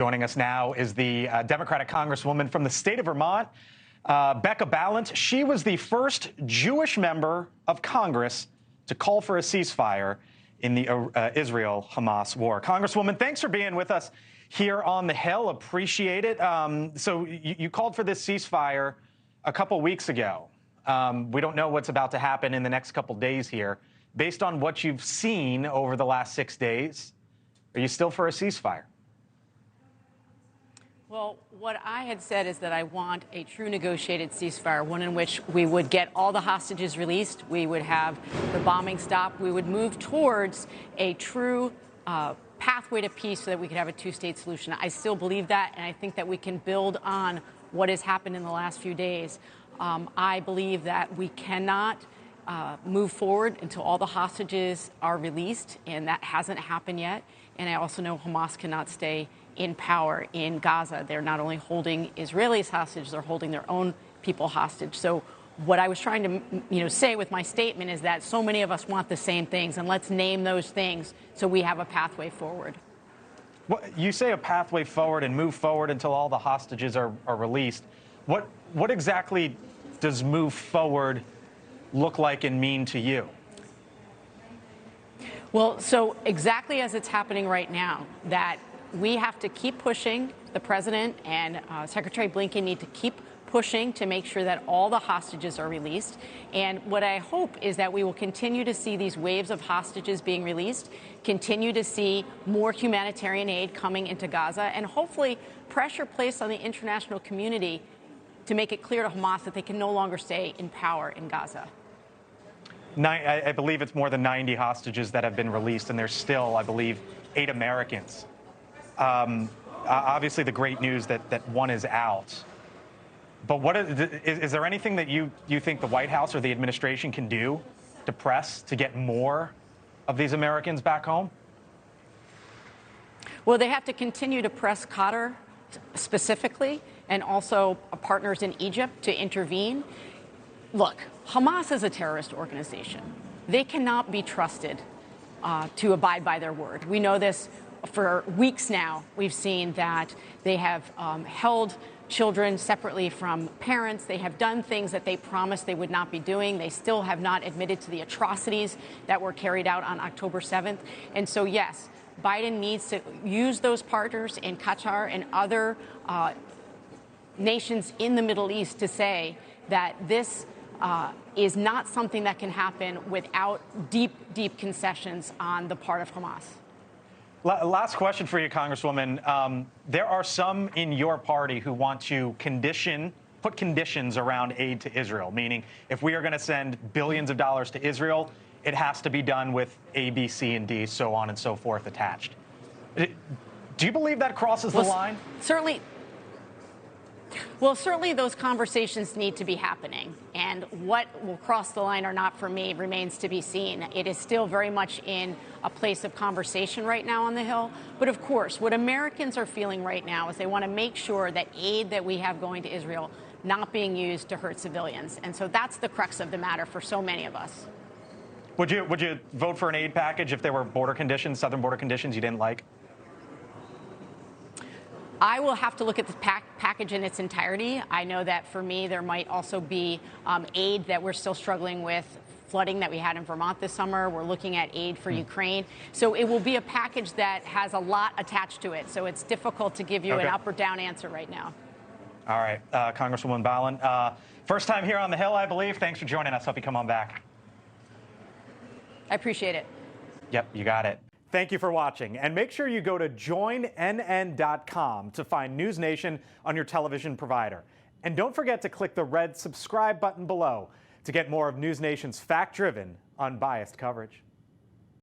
Joining us now is the Democratic Congresswoman from the state of Vermont, Becca Balint. She was the first Jewish member of Congress to call for a ceasefire in the Israel-Hamas war. Congresswoman, thanks for being with us here on the Hill. Appreciate it. So you called for this ceasefire a couple weeks ago. We don't know what's about to happen in the next couple days here. Based on what you've seen over the last 6 days, are you still for a ceasefire? Well, what I had said is that I want a true negotiated ceasefire, one in which we would get all the hostages released, we would have the bombing stop, we would move towards a true pathway to peace so that we could have a two-state solution. I still believe that, and I think that we can build on what has happened in the last few days. I believe that we cannot move forward until all the hostages are released, and that hasn't happened yet. And I also know Hamas cannot stay in power in Gaza. They're not only holding Israelis hostage, they're holding their own people hostage. So what I was trying to say with my statement is that so many of us want the same things, and let's name those things so we have a pathway forward. Well, you say a pathway forward and move forward until all the hostages are released. What exactly does move forward look like and mean to you? Well, so exactly as it's happening right now, that we have to keep pushing. The president and Secretary Blinken need to keep pushing to make sure that all the hostages are released. And what I hope is that we will continue to see these waves of hostages being released, continue to see more humanitarian aid coming into Gaza, and hopefully pressure placed on the international community to make it clear to Hamas that they can no longer stay in power in Gaza. I believe it's more than 90 hostages that have been released, and there's still, I believe, 8 Americans. Obviously, the great news that one is out. But is there anything that you think the White House or the administration can do to press to get more of these Americans back home? Well, they have to continue to press Qatar specifically, and also partners in Egypt to intervene. Look, Hamas is a terrorist organization. They cannot be trusted to abide by their word. We know this for weeks now. We've seen that they have held children separately from parents. They have done things that they promised they would not be doing. They still have not admitted to the atrocities that were carried out on October 7th. And so, yes, Biden needs to use those partners in Qatar and other nations in the Middle East to say that this is not something that can happen without deep, deep concessions on the part of Hamas. Last question for you, Congresswoman. There are some in your party who want to put conditions around aid to Israel, meaning if we are going to send billions of dollars to Israel, it has to be done with A, B, C, and D, so on and so forth attached. Do you believe that crosses the line? Certainly those conversations need to be happening. And what will cross the line or not for me remains to be seen. It is still very much in a place of conversation right now on the Hill. But of course, what Americans are feeling right now is they want to make sure that aid that we have going to Israel not being used to hurt civilians. And so that's the crux of the matter for so many of us. Would you vote for an aid package if there were border conditions, southern border conditions you didn't like? I will have to look at the package in its entirety. I know that for me, there might also be aid that we're still struggling with, flooding that we had in Vermont this summer. We're looking at aid for Ukraine. So it will be a package that has a lot attached to it. So it's difficult to give you an up or down answer right now. All right. Congresswoman Balint, first time here on the Hill, I believe. Thanks for joining us. Hope you come on back. I appreciate it. Yep, you got it. Thank you for watching, and make sure you go to joinnn.com to find NewsNation on your television provider. And don't forget to click the red subscribe button below to get more of NewsNation's fact-driven, unbiased coverage.